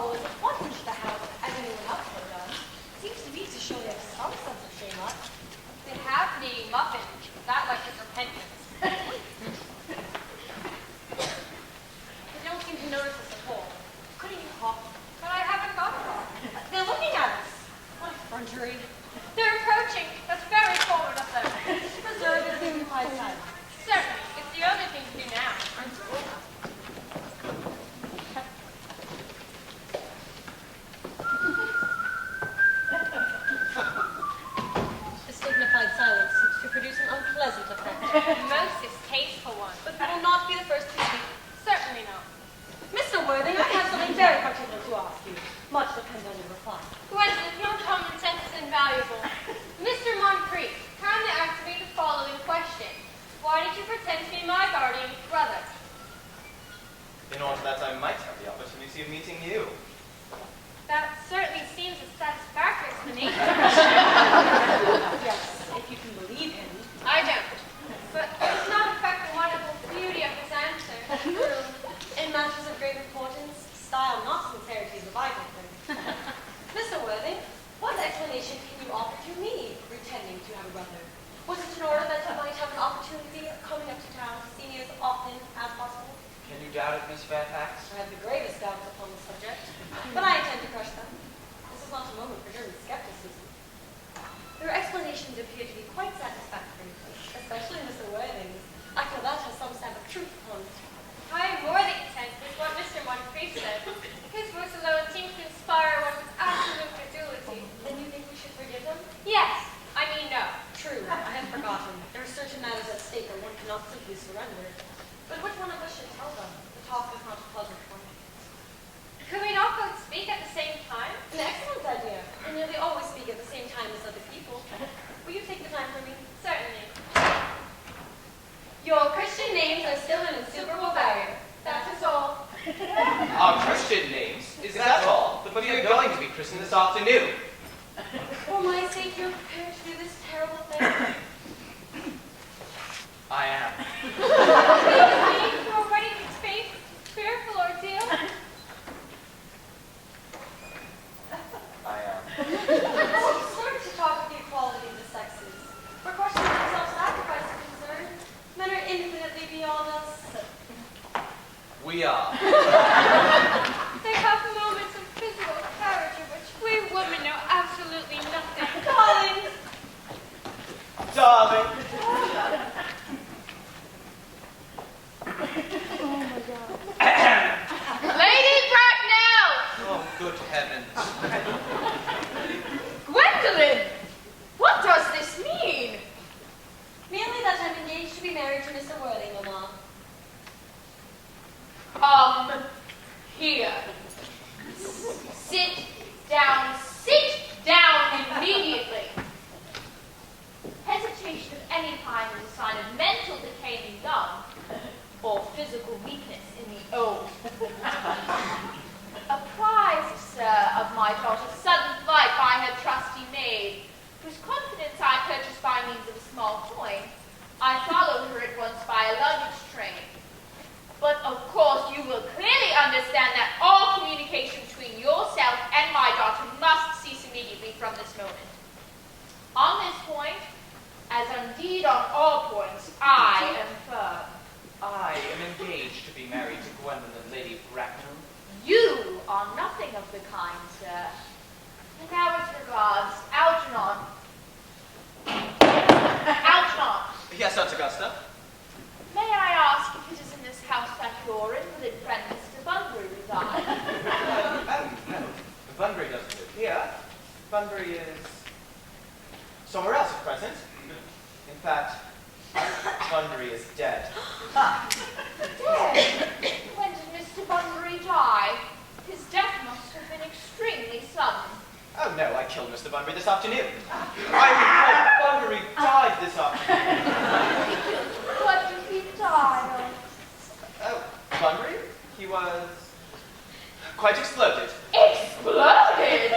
follow as much into the house as anyone else would have done. Seems to me to show they have some sense of shame up. They have me muffin. That like his repentance. They don't seem to notice us at all. Couldn't you hop? But I haven't got far. They're looking at us. What effrontery. They're approaching. That's very forward of them. Preserve your dignified silence. Certainly. It's the only thing to do now. This dignified silence seems to produce an unpleasant effect. Most distasteful one. But we will not be the first to speak. Certainly not. Mr. Worthing, I have something very particular to ask you. Much depends on your reply. Gwendolyn, your common sense is invaluable. Mr. Moncrief, kindly answer me the following question. Why did you pretend to be my guardian's brother? In order that I might have the opportunity of meeting you. That certainly seems a satisfactory explanation. Yes, if you can believe him. I don't. But it does not affect the wonderful beauty of his answer. True. In matters of great importance, style, not sincerity, is a vital thing. Mr. Worthing, what explanation can you offer to me, pretending to have a brother? Was it in order that you might have an opportunity of coming up to town to see me as often as possible? Can you doubt it, Miss Fairfax? I have the gravest doubts upon the subject, but I intend to crush them. This is not a moment for German skepticism. Their explanations appear to be quite satisfactory, especially Mr. Worthing's. I feel that has some stamp of truth upon it. I am more than content with what Mr. Moncrief said. His voice alone seems to inspire one with absolute credulity. Then you think we should forgive them? Yes, I mean no. True, I had forgotten. There are certain matters at stake that one cannot simply surrender. But which one of us should tell them? The talk is not a pleasant one. Could we not both speak at the same time? An excellent idea. I nearly always speak at the same time as other people. Will you take the time for me? Certainly. Your Christian names are still an insuperable barrier. That is all. Our Christian names? Is that all? But we are going to be christened this afternoon. For my sake, you're prepared to do this terrible thing. I am. You are ready to face this fearful ordeal? I am. It's absurd to talk of the equality of the sexes. For questions of self-sacrifice are concerned, men are infinitely beyond us. We are. They have moments of physical courage of which we women know absolutely nothing. Darling! Darling. Lady Bracknell! Oh, good heavens. Gwendolyn! What does this mean? Merely that I'm engaged to be married to Mr. Worthing, Mamma. Come here. Sit down. Sit down immediately. Hesitation of any kind is a sign of mental decay in the young, or physical weakness in the old. Apprised, sir, of my daughter's sudden flight by her trusty maid, whose confidence I purchased by means of a small coin, I followed her at once by a luggage train. But of course you will clearly understand that all communication between yourself and my daughter must cease immediately from this moment. On this point, as indeed on all points, I am firm. I am engaged to be married to Gwendolyn, Lady Bracknell. You are nothing of the kind, sir. And now as regards Algernon. Algernon, Yes, Aunt Augusta. may I ask if it is in this house that your invalid friend Mr. Bunbury resides? No. Bunbury doesn't live here. Bunbury is somewhere else at present. In fact, Bunbury is dead. Dead? When did Mr. Bunbury die? His death must have been extremely sudden. Oh no, I killed Mr. Bunbury this afternoon. I report Bunbury died this afternoon. What did he die of? Oh, Bunbury? He was quite exploded. Exploded?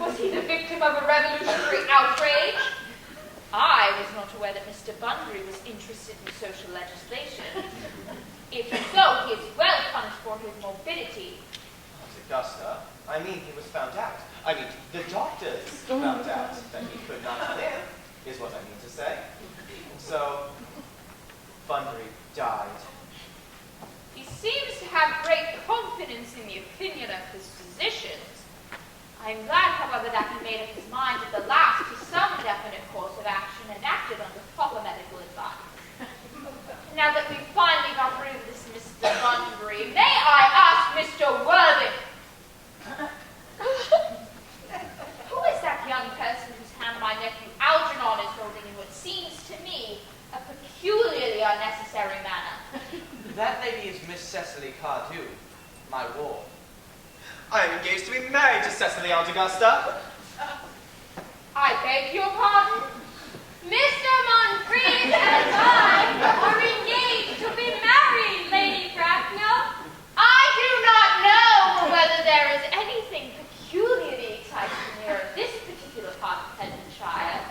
Was he the victim of a revolutionary outrage? I was not aware that Mr. Bunbury was interested in social legislation. If so, he is well punished for his morbidity. Aunt Augusta. I mean, he was found out. I mean, the doctors found out that he could not live, is what I mean to say. And so, Bunbury died. He seems to have great confidence in the opinion of his physicians. I am glad, however, that he made up his mind at the last to some definite course of action and acted under proper medical advice. Now that we've finally got rid of this Mr. Bunbury, may I ask Mr. Worthing, who is that young person whose hand my nephew Algernon is holding in what seems to me a peculiarly unnecessary manner? That lady is Miss Cecily Cardew, my ward. I am engaged to be married to Cecily Aunt Augusta. I beg your pardon? Mr. Moncrief and I are engaged to be married, Lady Bracknell. I do not know whether there is anything peculiarly exciting near this particular part of Headlandshire,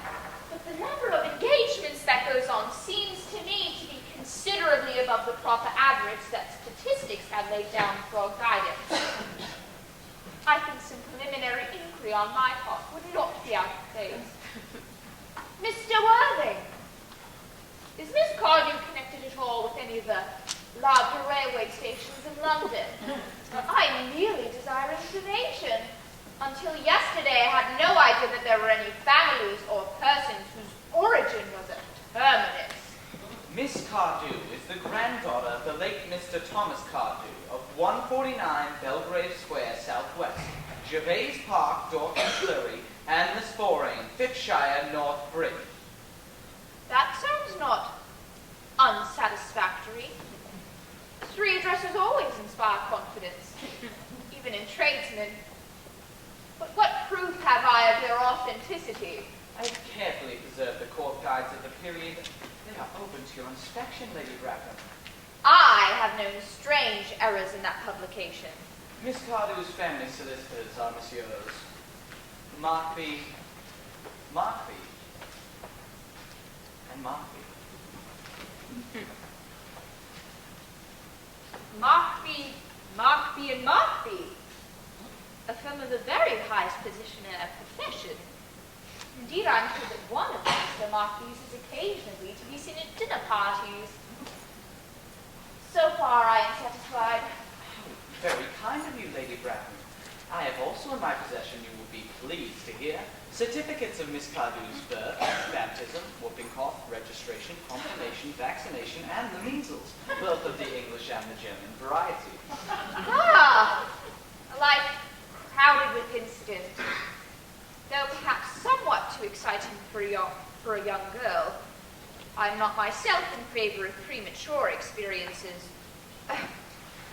but the number of engagements that goes on seems to me to be considerably above the proper average that statistics have laid down for guidance. I think some preliminary inquiry on my part would not be out of place. Mr. Worthing, is Miss Cardew connected at all with any of the larger railway stations in London? I merely desire information. Until yesterday, I had no idea that there were any families or persons whose origin was a terminus. Miss Cardew is the granddaughter of the late Mr. Thomas Cardew of 149 Belgrave Square, Southwest, Gervais Park, Dorking, Surrey, and the Sporane, Fitshire, North Bridge. That sounds not unsatisfactory. 3 addresses always inspire confidence, even in tradesmen. But what proof have I of their authenticity? I have carefully preserved the court guides of the period. They are open to your inspection, Lady Bracken. I have known strange errors in that publication. Miss Cardew's family solicitors are Messieurs Markby, and Markby. Markby and Markby. A firm of the very highest position in our profession. Indeed, I'm sure that one of Mr. Markby's is occasionally to be seen at dinner parties. So far, I am satisfied. Very kind of you, Lady Bracken. I have also in my possession, you will be pleased to hear, certificates of Miss Cardew's birth, baptism, whooping cough, registration, confirmation, vaccination, and the measles, both of the English and the German variety. Ah, a life crowded with incident. Though perhaps somewhat too exciting for a young girl, I am not myself in favor of premature experiences.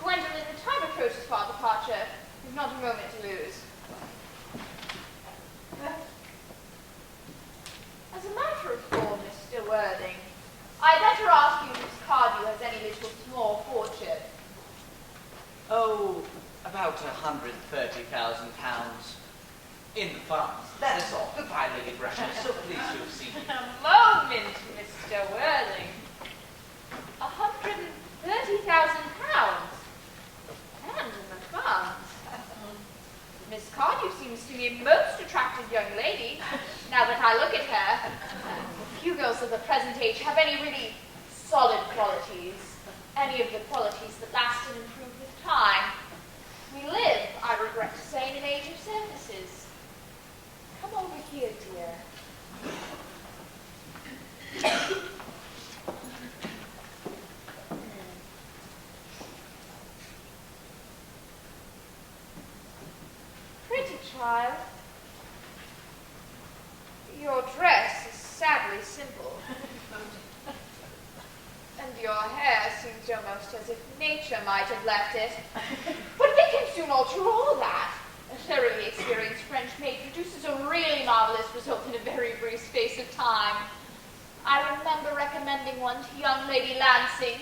Gwendolyn, the time approaches for our departure. There's not a moment to lose. As a matter of form, Mr. Worthing, I'd better ask you if Miss Cardew has any little small fortune. Oh, about £130,000 in the funds. That is all. Goodbye, Lady Bracken. I'm so pleased to have seen you. A moment, Mr. Worthing. £130,000. And in the funds. Miss Cardew seems to be a most attractive young lady, now that I look at her. Few girls of the present age have any really solid qualities, any of the qualities that last and improve with time. We live, I regret to say, in an age of services. Come over here, dear. Pretty child. Your dress is sadly simple. And your hair seems almost as if nature might have left it. But they can soon alter all that. A thoroughly experienced French maid produces a really marvelous result in a very brief space of time. I remember recommending one to young Lady Lansing,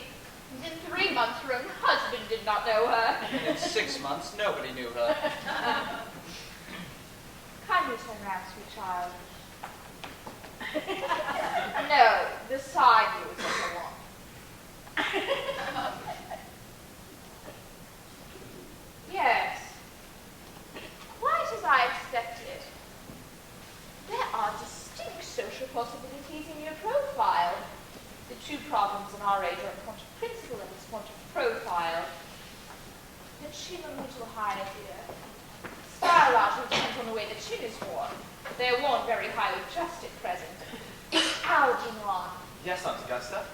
and in 3 months her own husband did not know her. In 6 months, nobody knew her. Kindly turn round, sweet child. No, the side view is what I want. Yes, chin a little higher, dear. Style largely depends on the way the chin is worn. They're worn very highly just at present. Algernon. Yes, Aunt Augusta.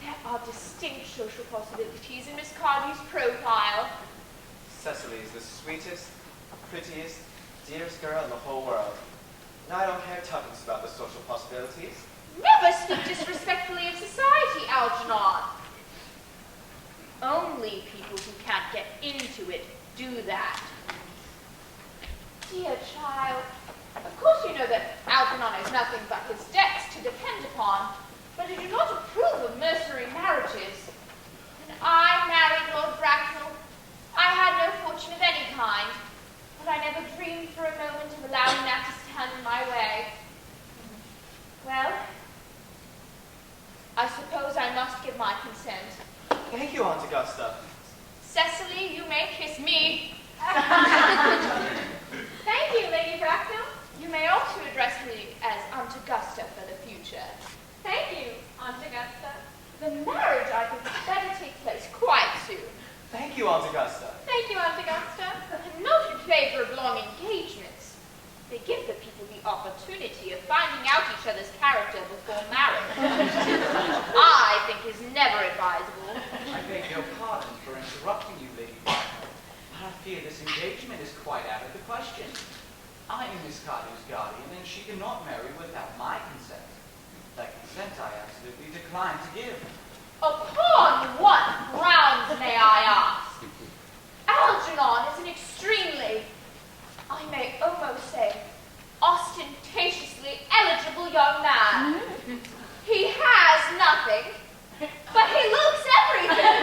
There are distinct social possibilities in Miss Cardew's profile. Cecily is the sweetest, prettiest, dearest girl in the whole world. And I don't care tuppence about the social possibilities. Never speak disrespectfully of society, Algernon. Only people who can't get into it do that. Dear child, of course you know that Algernon has nothing but his debts to depend upon, but I do not approve of mercenary marriages. When I married Lord Bracknell, I had no fortune of any kind, but I never dreamed for a moment of allowing that to stand in my way. Well, I suppose I must give my consent. Thank you, Aunt Augusta. Cecily, you may kiss me. Thank you, Lady Bracknell. You may also address me as Aunt Augusta for the future. Thank you, Aunt Augusta. The marriage, I think, had better take place quite soon. Thank you, Aunt Augusta. Thank you, Aunt Augusta. I'm not in favor of long engagements. They give the people the opportunity of finding out each other's character before marriage. I think is never advisable. I beg your pardon for interrupting you, Lady Bracknell, but I fear this engagement is quite out of the question. I am Miss Cardew's guardian, and she cannot marry without my consent. That consent I absolutely decline to give. Upon what grounds, may I ask? Algernon is an extremely, I may almost say, ostentatiously eligible young man. He has nothing, but he looks everything.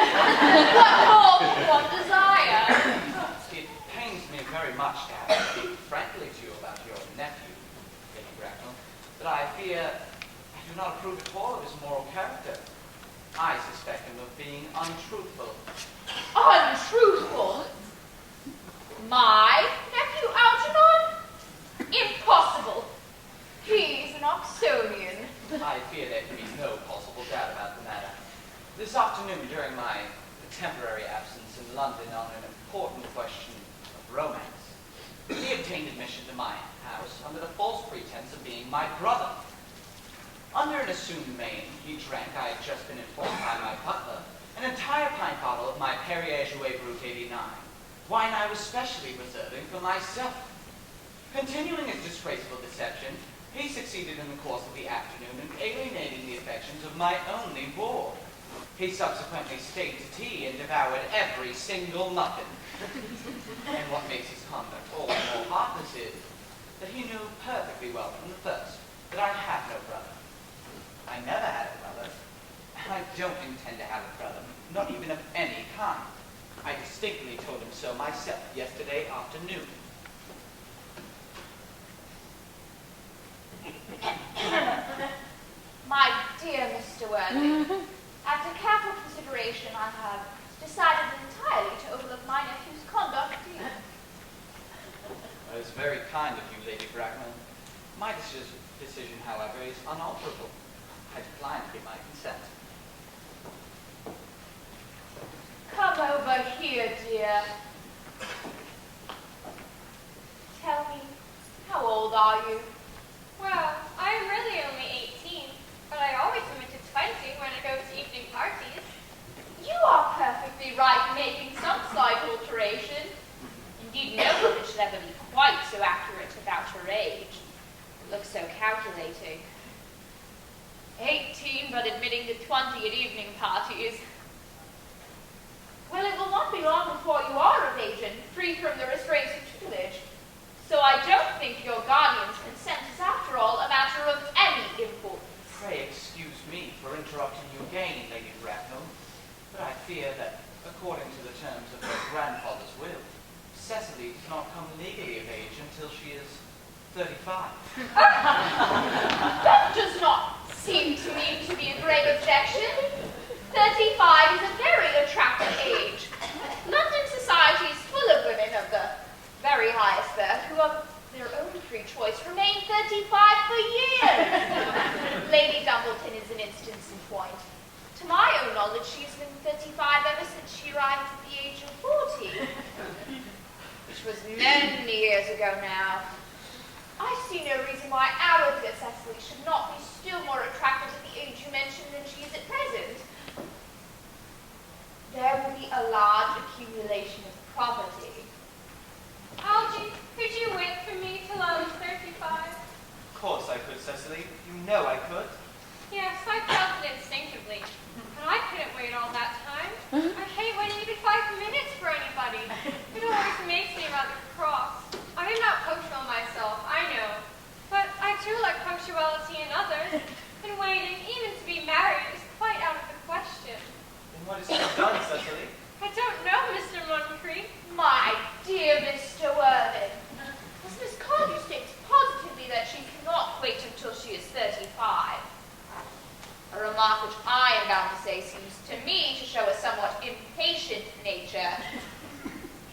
What more could one desire? It pains me very much to have to speak frankly to you about your nephew, Lady Bracknell, but I fear I do not approve at all of his moral character. I suspect him of being untruthful. Untruthful? My nephew Algernon? Impossible. He's an Oxonian. I fear there can be no possible doubt about the matter. This afternoon, during my temporary absence in London on an important question of romance, he obtained admission to my house under the false pretense of being my brother. Under an assumed name, he drank, I had just been informed by my butler, an entire pint bottle of my Perrier Jouet Brut 89, wine I was specially reserving for myself. Continuing his disgraceful deception, he succeeded in the course of the afternoon in alienating the affections of my only ward. He subsequently stayed to tea and devoured every single muffin. And what makes his conduct all the more heartless is that he knew perfectly well from the first that I have no brother. I never had a brother, and I don't intend to have a brother, not even of any kind. I distinctly told him so myself yesterday afternoon. My dear Mr. Worthing, after careful consideration, I have decided entirely to overlook my nephew's conduct to you. That is very kind of you, Lady Bracknell. My decision, however, is unalterable. I decline to give my consent. Come over here, dear. Tell me, how old are you? Well, I'm really only 18, but I always admit to 20 when I go to evening parties. You are perfectly right in making some slight alteration. Indeed, no woman should ever be quite so accurate about her age. It looks so calculating. 18, but admitting to 20 at evening parties. Well, it will not be long before you are of age and free from the restraints of tutelage. So I don't think your guardian's consent is, after all, a matter of any importance. Pray excuse me for interrupting you again, Lady Bracknell, but I fear that, according to the terms of her grandfather's will, Cecily does not come legally of age until she is 35. That does not seem to me to be a grave objection. 35 is a very attractive age. London society is full of women of the very highest birth who of their own free choice remain 35 for years. Lady Dumbleton is an instance in point. To my own knowledge, she's been 35 ever since she arrived at the age of 40. years ago now. I see no reason why our dear Cecily should not be still more attractive at the age you mentioned than she is at present. There will be a large accumulation of property. Algy, could you wait for me till I was 35? Of course I could, Cecily. You know I could. Yes, I felt it instinctively. But I couldn't wait all that time. I hate waiting even 5 minutes for anybody. It always makes me rather cross. I am not punctual myself, I know. But I too like punctuality in others. And waiting, even to be married, is quite out of the question. Then what is to be done, Cecily? I don't know, Mr. Moncrief. My dear Mr. Worthing, Miss Cardew states positively that she cannot wait until she is 35. A remark which I am bound to say seems to me to show a somewhat impatient nature.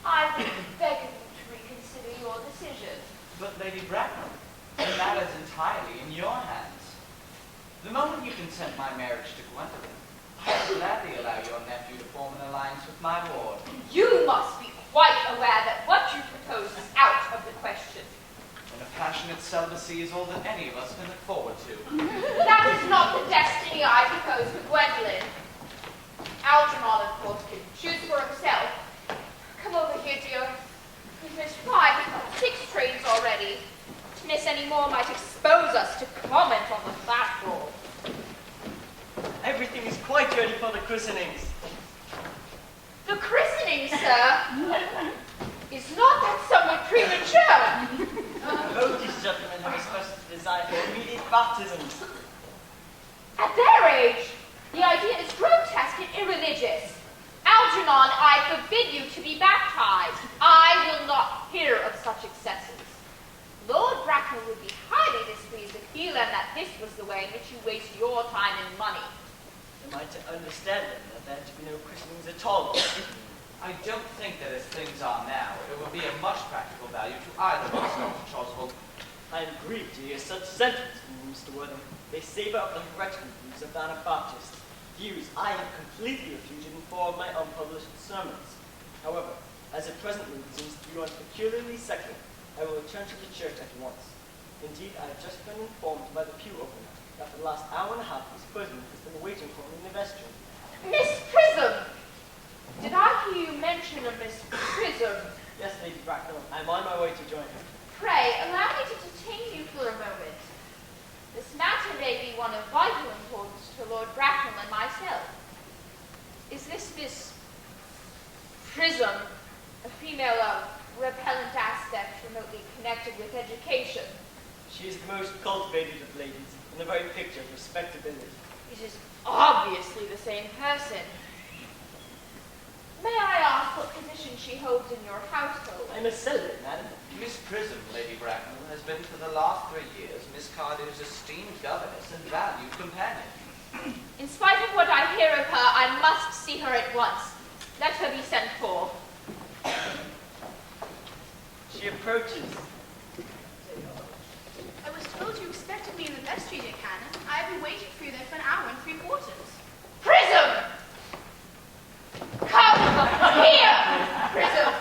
I would beg of you to reconsider your decision. But Lady Bracknell, the matter is entirely in your hands. The moment you consent my marriage to Gwendolen, I will gladly allow your nephew to form an alliance with my ward. You must be quite aware that what you propose is out of the question. And a passionate celibacy is all that any of us can look forward to. That is not the destiny I propose for Gwendolen. Algernon, of course, can choose for himself. Come over here, dear. We've missed 5, we've got 6 trains already. To miss any more might expose us to comment on the fat roll. Everything is quite ready for the christenings. The christening, sir, is not that somewhat premature. Both these gentlemen have expressed a desire for immediate baptisms. At their age, the idea is grotesque and irreligious. Algernon, I forbid you to be baptized. I will not hear of such excesses. Lord Bracknell would be highly displeased if he learned that this was the way in which you waste your time and money. Am I to understand then that there are to be no christenings at all? I don't think that as things are now, it will be of much practical value to either of us, Dr. Choswell. I am grieved to hear such sentiments from you, Mr. Worthing. They savor of the heretical views of the Anabaptists, views I have completely refuted in 4 of my unpublished sermons. However, as it presently seems to be one peculiarly secular, I will return to the church at once. Indeed, I have just been informed by the pew opener that for the last hour and a half Miss Prism has been waiting for me in the vestry. Miss Prism! Did I hear you mention a Miss Prism? Yes, Lady Bracknell, I am on my way to join her. Pray, allow me to detain you for a moment. This matter may be one of vital importance to Lord Bracknell and myself. Is this Miss Prism a female of repellent aspect remotely connected with education? She is the most cultivated of ladies, and the very picture of respectability. It is obviously the same person. May I ask what position she holds in your household? I am a celibate, madam. Miss Prism, Lady Bracknell, has been for the last 3 years Miss Cardew's esteemed governess and valued companion. In spite of what I hear of her, I must see her at once. Let her be sent for. She approaches. I was told you expected me in the vestry, dear Canon. I have been waiting for you there for an hour and 3/4. Prism! Come here! Prism!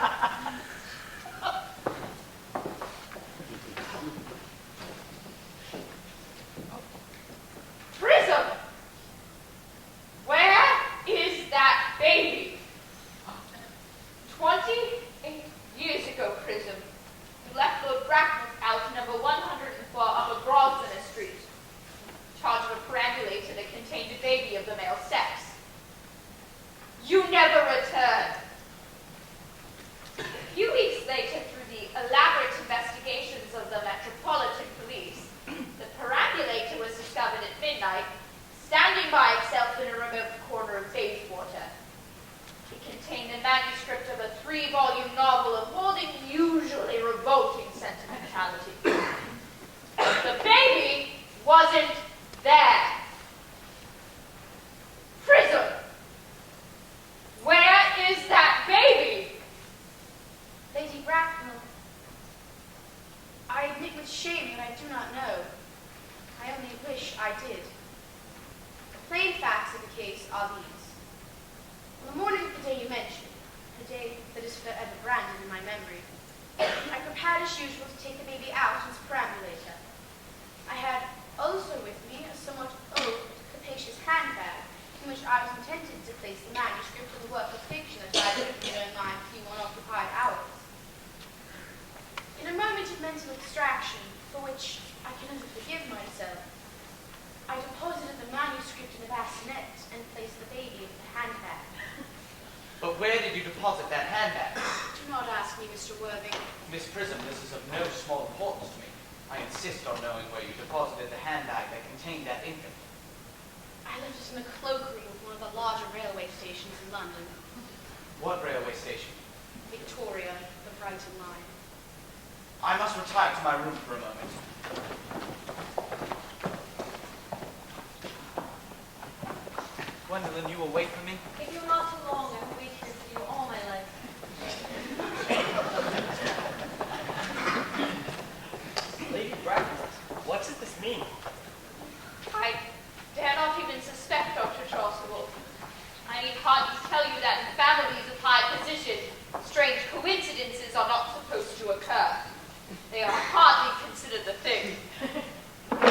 Prism! Where is that baby? 28 years ago, Prism, you left Lord Bracknell's house, number 104 Upper Grosvenor Street, in charge of a perambulator that contained a baby of the male sex. You never returned. A few weeks later, through the elaborate investigations of the Metropolitan Police, the perambulator was discovered at midnight, standing by itself in a remote corner of Bayswater. It contained the manuscript of a 3-volume novel of more than usually revolting sentimentality. The baby wasn't there. Prism! Where is that baby? Lady Bracknell, I admit with shame that I do not know. I only wish I did. The plain facts of the case are these. On the morning of the day you mentioned, a day that is forever branded in my memory, I prepared as usual to take the baby out in its perambulator. I had also with me a somewhat old, capacious handbag, in which I was intended to place the manuscript of the work of fiction that I had written during my few unoccupied hours. In a moment of mental abstraction, for which I can only forgive myself, I deposited the manuscript in a bassinet and placed the baby in the handbag. But where did you deposit that handbag? Do not ask me, Mr. Worthing. Miss Prism, this is of no small importance to me. I insist on knowing where you deposited the handbag that contained that infant. I left it in the cloakroom of one of the larger railway stations in London. What railway station? Victoria, the Brighton line. I must retire to my room for a moment. Gwendolyn, you will wait for me? If you're not too long, I will wait here for you all my life. Lady Bracknell, what does this mean? I dare not even suspect, Dr. Chasuble. I need hardly tell you that in families of high position, strange coincidences are not supposed to occur. They are hardly considered a thing. Oh,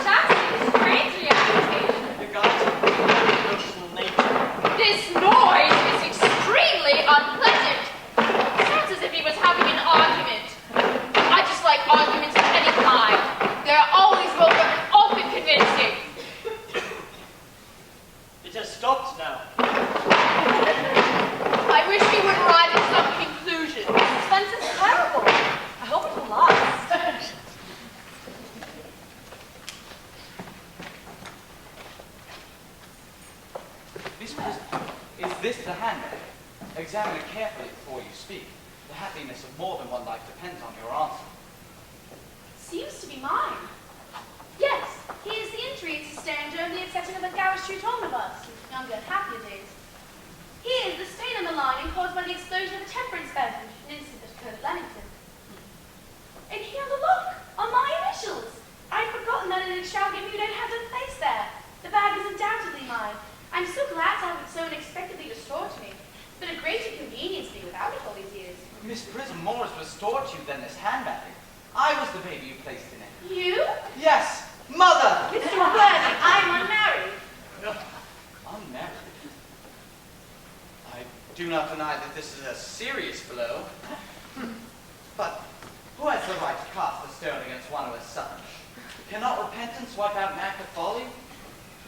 Shasta is strangely agitated. The gods of emotional nature. This noise is extremely unpleasant. It sounds as if he was having an argument. I dislike arguments of any kind. They're always vulgar and often convincing. It has stopped now. I wish we would arrive at some conclusion. Suspense is terrible. I hope it will last. Miss Prism, is this the handbag? Examine it carefully before you speak. The happiness of more than one life depends on your answer. Seems to be mine. Yes, here's the injury it sustained during the upsetting of the Gower Street omnibus in younger, happier days. Here's the stain on the lining caused by the explosion of a temperance beverage, an incident that occurred at Leamington. And here the lock on my initials. I'd forgotten that in extravagant mood I'd had them placed there. The bag is undoubtedly mine. I'm so glad to have it so unexpectedly restored to me. It's been a great inconvenience to be without it all these years. Miss Prism, more is restored to you than this handbag. I was the baby you placed in it. You? Yes, mother! Mr. Worthing, I'm unmarried. Unmarried? I do not deny that this is a serious blow. But who has the right to cast a stone against one who is such? Cannot repentance wipe out an act of folly?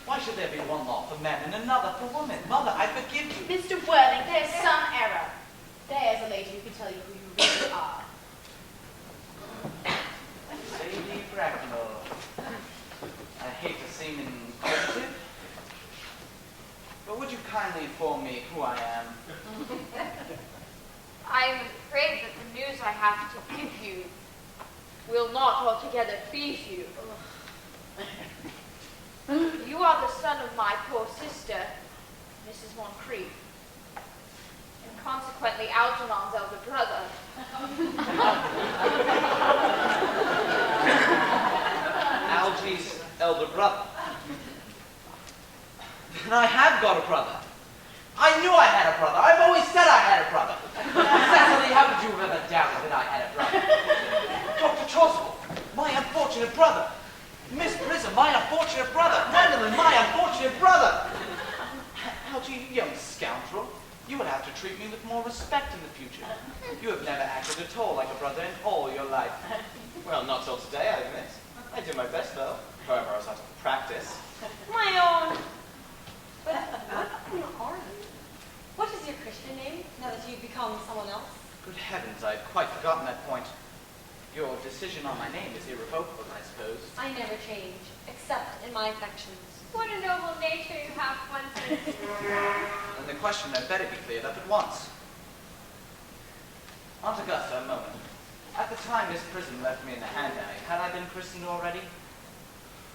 Why should there be one law for men and another for women? Mother, I forgive you. Mr. Worthing, there's some error. There's a lady who can tell you who you really are. Lady Bracknell. I hate to seem inquisitive, but would you kindly inform me who I am? I'm afraid that the news I have to give you will not altogether please you. You are the son of my poor sister, Mrs. Moncrief, and consequently Algernon's elder brother. Algy's elder brother. And I have got a brother. I knew I had a brother. I've always said I had a brother. Cecily, how could you have ever doubted that I had a brother? Dr. Chasuble, my unfortunate brother. Miss Prism, my unfortunate brother. Gwendolyn, my unfortunate brother. Algy, you young scoundrel. You would have to treat me with more respect in the future. You have never acted at all like a brother in all your life. Well, not till today, I admit. I do my best, though. However, I was out of practice. My own. But what are you? What is your Christian name, now that you've become someone else? Good heavens, I'd quite forgotten that point. Your decision on my name is irrevocable, I suppose. I never change, except in my affections. What a noble nature you have, Winston. And the question had better be cleared up at once. Aunt Augusta, a moment. At the time Miss Prism left me in the handbag, had I been christened already?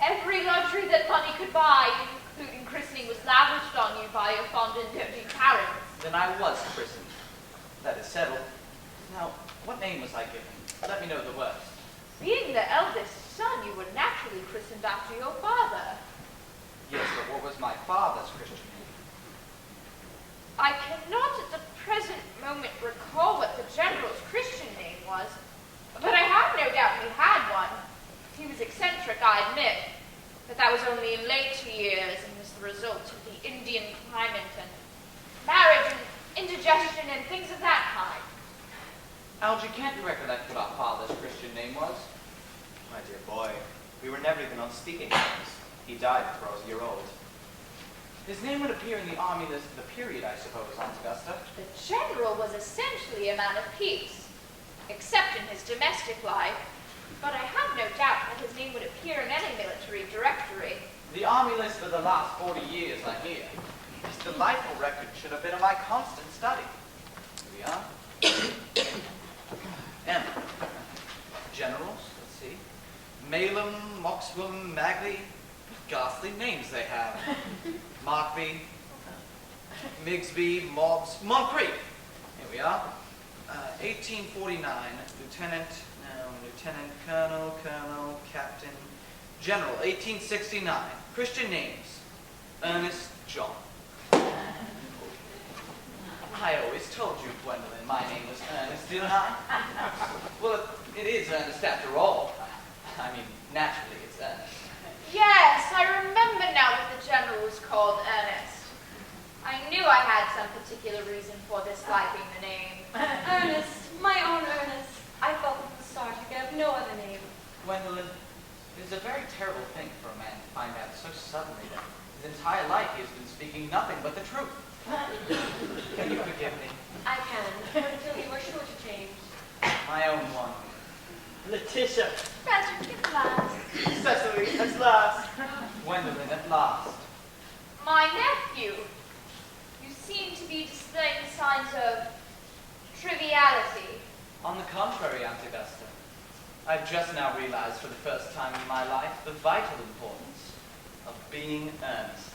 Every luxury that money could buy, including christening, was lavished on you by your fond and doting parents. Then I was christened. That is settled. Now, what name was I given? Let me know the worst. Being the eldest son, you were naturally christened after your father. Yes, but what was my father's Christian name? I cannot at the present moment recall what the general's Christian name was, but I have no doubt he had one. He was eccentric, I admit, but that was only in later years and was the result of the Indian climate and marriage and indigestion and things of that kind. Algy, can't you recollect what our father's Christian name was? My dear boy, we were never even on speaking terms. He died before I was a year old. His name would appear in the army list of the period, I suppose, Aunt Augusta. The general was essentially a man of peace, except in his domestic life, but I have no doubt that his name would appear in any military directory. The army list of the last 40 years, I hear. His delightful record should have been of my constant study. Here we are. M. Generals, let's see. Malum, Moxwell, Magley. Ghastly names they have. Markby, Migsby, Mobbs, Moncrief. Here we are. 1849, Lieutenant, Colonel, Captain, General, 1869. Christian names, Earnest, John. I always told you, Gwendolyn, my name was Earnest, didn't I? Well, it is Earnest after all. I mean, naturally it's Earnest. Yes, I remember now that the general was called Earnest. I knew I had some particular reason for disliking the name. Ernest, my own Ernest. I felt from the start you could have no other name. Gwendolyn, it is a very terrible thing for a man to find out so suddenly that his entire life he has been speaking nothing but the truth. Can you forgive me? I can, but until you are sure to change. My own one. Letitia. Frederick, at last. Cecily, at last. Gwendolyn, at last. My nephew, you seem to be displaying signs of triviality. On the contrary, Aunt Augusta, I've just now realized for the first time in my life the vital importance of being earnest.